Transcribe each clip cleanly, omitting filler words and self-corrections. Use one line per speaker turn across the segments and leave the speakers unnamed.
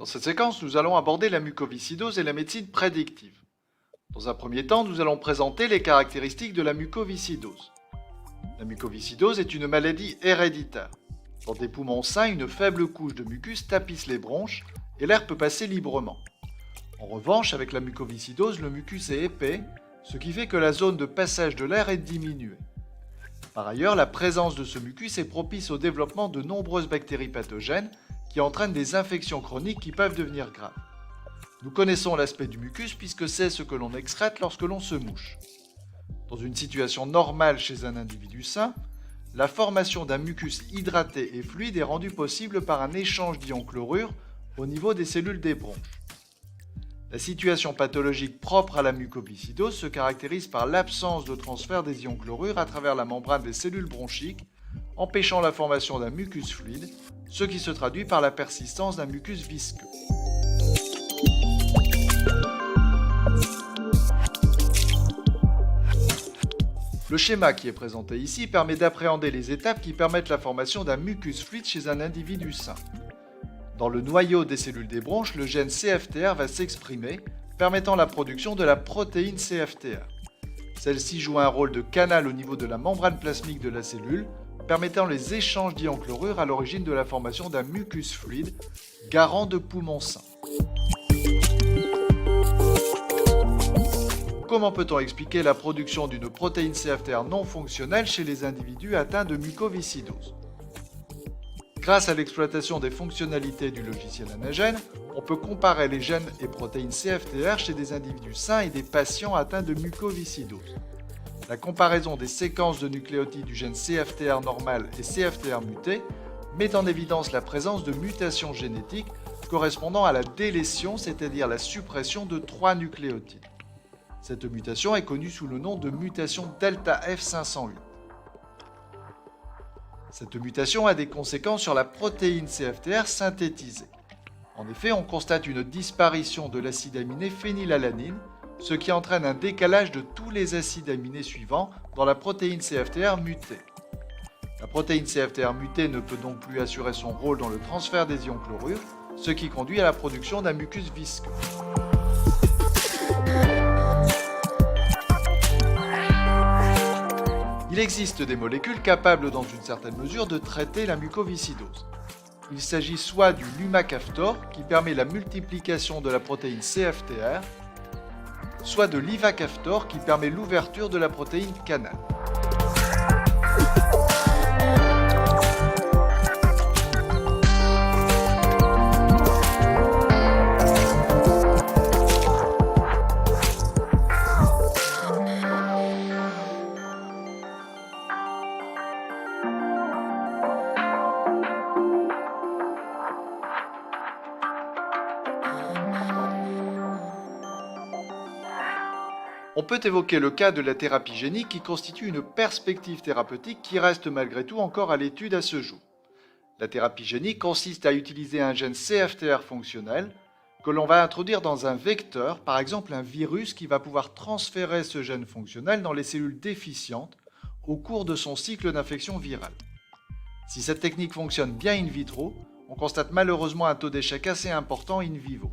Dans cette séquence, nous allons aborder la mucoviscidose et la médecine prédictive. Dans un premier temps, nous allons présenter les caractéristiques de la mucoviscidose. La mucoviscidose est une maladie héréditaire. Dans des poumons sains, une faible couche de mucus tapisse les bronches et l'air peut passer librement. En revanche, avec la mucoviscidose, le mucus est épais, ce qui fait que la zone de passage de l'air est diminuée. Par ailleurs, la présence de ce mucus est propice au développement de nombreuses bactéries pathogènes qui entraînent des infections chroniques qui peuvent devenir graves. Nous connaissons l'aspect du mucus puisque c'est ce que l'on excrète lorsque l'on se mouche. Dans une situation normale chez un individu sain, la formation d'un mucus hydraté et fluide est rendue possible par un échange d'ions chlorure au niveau des cellules des bronches. La situation pathologique propre à la mucoviscidose se caractérise par l'absence de transfert des ions chlorure à travers la membrane des cellules bronchiques, empêchant la formation d'un mucus fluide, ce qui se traduit par la persistance d'un mucus visqueux. Le schéma qui est présenté ici permet d'appréhender les étapes qui permettent la formation d'un mucus fluide chez un individu sain. Dans le noyau des cellules des bronches, le gène CFTR va s'exprimer, permettant la production de la protéine CFTR. Celle-ci joue un rôle de canal au niveau de la membrane plasmique de la cellule, permettant les échanges d'ions chlorure à l'origine de la formation d'un mucus fluide, garant de poumons sains. Comment peut-on expliquer la production d'une protéine CFTR non fonctionnelle chez les individus atteints de mucoviscidose ? Grâce à l'exploitation des fonctionnalités du logiciel Anagène, on peut comparer les gènes et protéines CFTR chez des individus sains et des patients atteints de mucoviscidose. La comparaison des séquences de nucléotides du gène CFTR normal et CFTR muté met en évidence la présence de mutations génétiques correspondant à la délétion, c'est-à-dire la suppression de 3 nucléotides. Cette mutation est connue sous le nom de mutation delta F508. Cette mutation a des conséquences sur la protéine CFTR synthétisée. En effet, on constate une disparition de l'acide aminé phénylalanine, ce qui entraîne un décalage de tous les acides aminés suivants dans la protéine CFTR mutée. La protéine CFTR mutée ne peut donc plus assurer son rôle dans le transfert des ions chlorure, ce qui conduit à la production d'un mucus visqueux. Il existe des molécules capables dans une certaine mesure de traiter la mucoviscidose. Il s'agit soit du lumacaftor qui permet la multiplication de la protéine CFTR, soit de l'ivacaftor qui permet l'ouverture de la protéine canal. On peut évoquer le cas de la thérapie génique qui constitue une perspective thérapeutique qui reste malgré tout encore à l'étude à ce jour. La thérapie génique consiste à utiliser un gène CFTR fonctionnel que l'on va introduire dans un vecteur, par exemple un virus qui va pouvoir transférer ce gène fonctionnel dans les cellules déficientes au cours de son cycle d'infection virale. Si cette technique fonctionne bien in vitro, on constate malheureusement un taux d'échec assez important in vivo.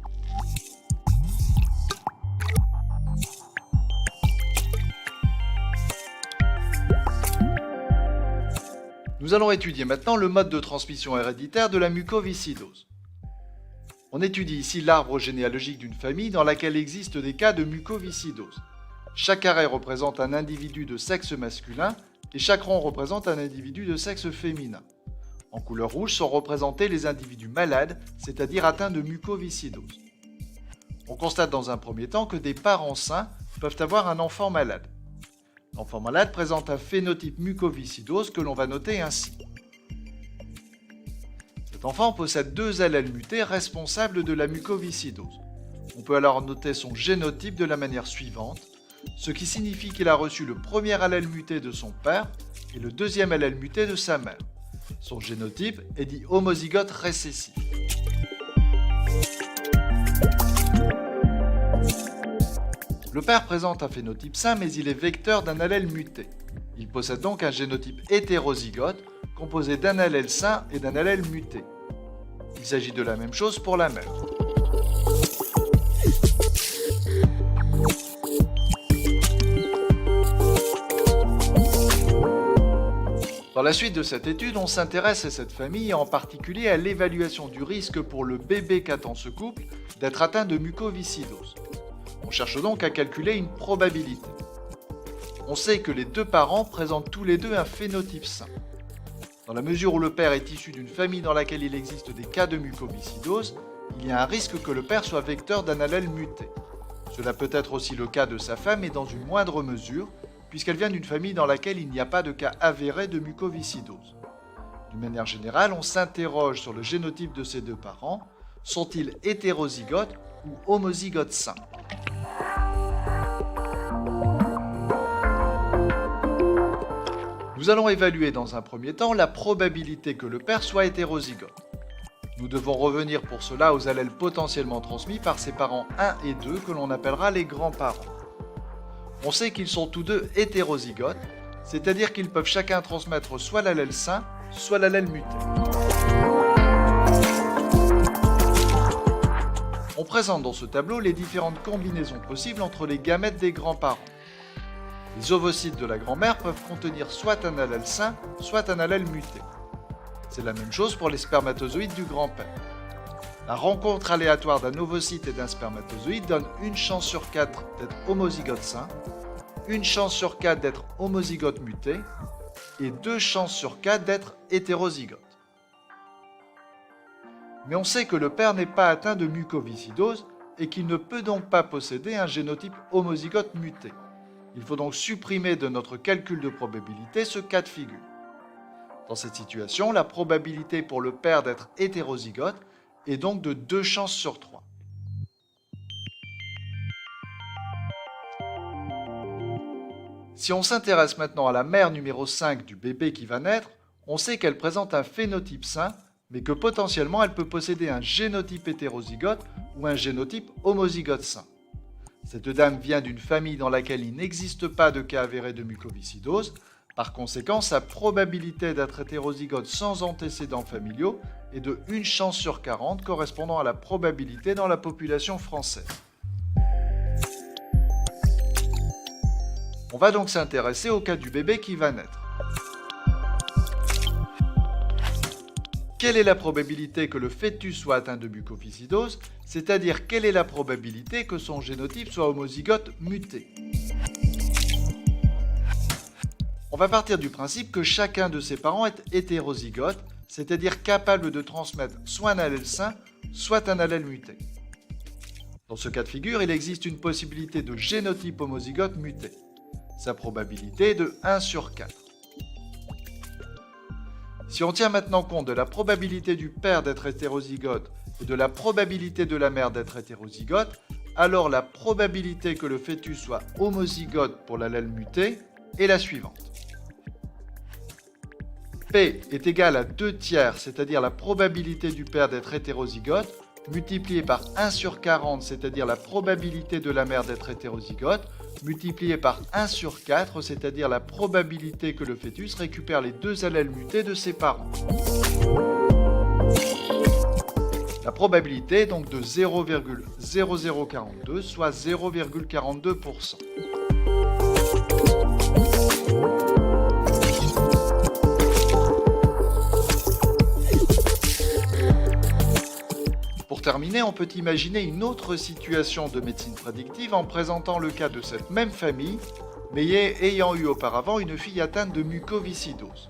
Nous allons étudier maintenant le mode de transmission héréditaire de la mucoviscidose. On étudie ici l'arbre généalogique d'une famille dans laquelle existent des cas de mucoviscidose. Chaque carré représente un individu de sexe masculin et chaque rond représente un individu de sexe féminin. En couleur rouge sont représentés les individus malades, c'est-à-dire atteints de mucoviscidose. On constate dans un premier temps que des parents sains peuvent avoir un enfant malade. L'enfant malade présente un phénotype mucoviscidose que l'on va noter ainsi. Cet enfant possède 2 allèles mutés responsables de la mucoviscidose. On peut alors noter son génotype de la manière suivante, ce qui signifie qu'il a reçu le premier allèle muté de son père et le deuxième allèle muté de sa mère. Son génotype est dit homozygote récessif. Le père présente un phénotype sain, mais il est vecteur d'un allèle muté. Il possède donc un génotype hétérozygote, composé d'un allèle sain et d'un allèle muté. Il s'agit de la même chose pour la mère. Dans la suite de cette étude, on s'intéresse à cette famille et en particulier à l'évaluation du risque pour le bébé qu'attend ce couple d'être atteint de mucoviscidose. On cherche donc à calculer une probabilité. On sait que les deux parents présentent tous les deux un phénotype sain. Dans la mesure où le père est issu d'une famille dans laquelle il existe des cas de mucoviscidose, il y a un risque que le père soit vecteur d'un allèle muté. Cela peut être aussi le cas de sa femme et dans une moindre mesure, puisqu'elle vient d'une famille dans laquelle il n'y a pas de cas avérés de mucoviscidose. D'une manière générale, on s'interroge sur le génotype de ces deux parents. Sont-ils hétérozygotes ou homozygotes sains ? Nous allons évaluer dans un premier temps la probabilité que le père soit hétérozygote. Nous devons revenir pour cela aux allèles potentiellement transmis par ses parents 1 et 2 que l'on appellera les grands-parents. On sait qu'ils sont tous deux hétérozygotes, c'est-à-dire qu'ils peuvent chacun transmettre soit l'allèle sain, soit l'allèle muté. On présente dans ce tableau les différentes combinaisons possibles entre les gamètes des grands-parents. Les ovocytes de la grand-mère peuvent contenir soit un allèle sain, soit un allèle muté. C'est la même chose pour les spermatozoïdes du grand-père. La rencontre aléatoire d'un ovocyte et d'un spermatozoïde donne une chance sur 4 d'être homozygote sain, une chance sur 4 d'être homozygote muté et 2 chances sur 4 d'être hétérozygote. Mais on sait que le père n'est pas atteint de mucoviscidose et qu'il ne peut donc pas posséder un génotype homozygote muté. Il faut donc supprimer de notre calcul de probabilité ce cas de figure. Dans cette situation, la probabilité pour le père d'être hétérozygote est donc de 2 chances sur 3. Si on s'intéresse maintenant à la mère numéro 5 du bébé qui va naître, on sait qu'elle présente un phénotype sain, mais que potentiellement elle peut posséder un génotype hétérozygote ou un génotype homozygote sain. Cette dame vient d'une famille dans laquelle il n'existe pas de cas avérés de mucoviscidose. Par conséquent, sa probabilité d'être hétérozygote sans antécédents familiaux est de 1 chance sur 40, correspondant à la probabilité dans la population française. On va donc s'intéresser au cas du bébé qui va naître. Quelle est la probabilité que le fœtus soit atteint de mucoviscidose, c'est-à-dire quelle est la probabilité que son génotype soit homozygote muté ? On va partir du principe que chacun de ses parents est hétérozygote, c'est-à-dire capable de transmettre soit un allèle sain, soit un allèle muté. Dans ce cas de figure, il existe une possibilité de génotype homozygote muté. Sa probabilité est de 1 sur 4. Si on tient maintenant compte de la probabilité du père d'être hétérozygote et de la probabilité de la mère d'être hétérozygote, alors la probabilité que le fœtus soit homozygote pour l'allèle muté est la suivante. P est égal à 2 tiers, c'est-à-dire la probabilité du père d'être hétérozygote, multiplié par 1 sur 40, c'est-à-dire la probabilité de la mère d'être hétérozygote, multiplié par 1 sur 4, c'est-à-dire la probabilité que le fœtus récupère les 2 allèles mutés de ses parents. La probabilité est donc de 0,0042, soit 0,42%. Pour terminer, on peut imaginer une autre situation de médecine prédictive en présentant le cas de cette même famille, mais ayant eu auparavant une fille atteinte de mucoviscidose.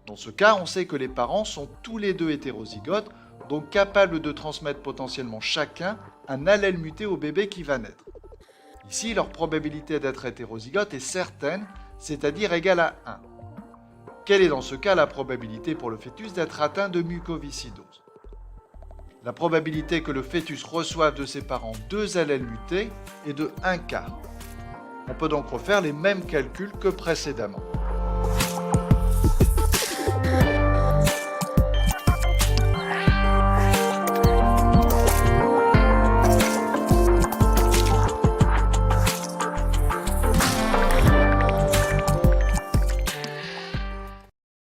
Dans ce cas, on sait que les parents sont tous les deux hétérozygotes, donc capables de transmettre potentiellement chacun un allèle muté au bébé qui va naître. Ici, leur probabilité d'être hétérozygote est certaine, c'est-à-dire égale à 1. Quelle est dans ce cas la probabilité pour le fœtus d'être atteint de mucoviscidose ? La probabilité que le fœtus reçoive de ses parents 2 allèles mutés est de 1/4. On peut donc refaire les mêmes calculs que précédemment.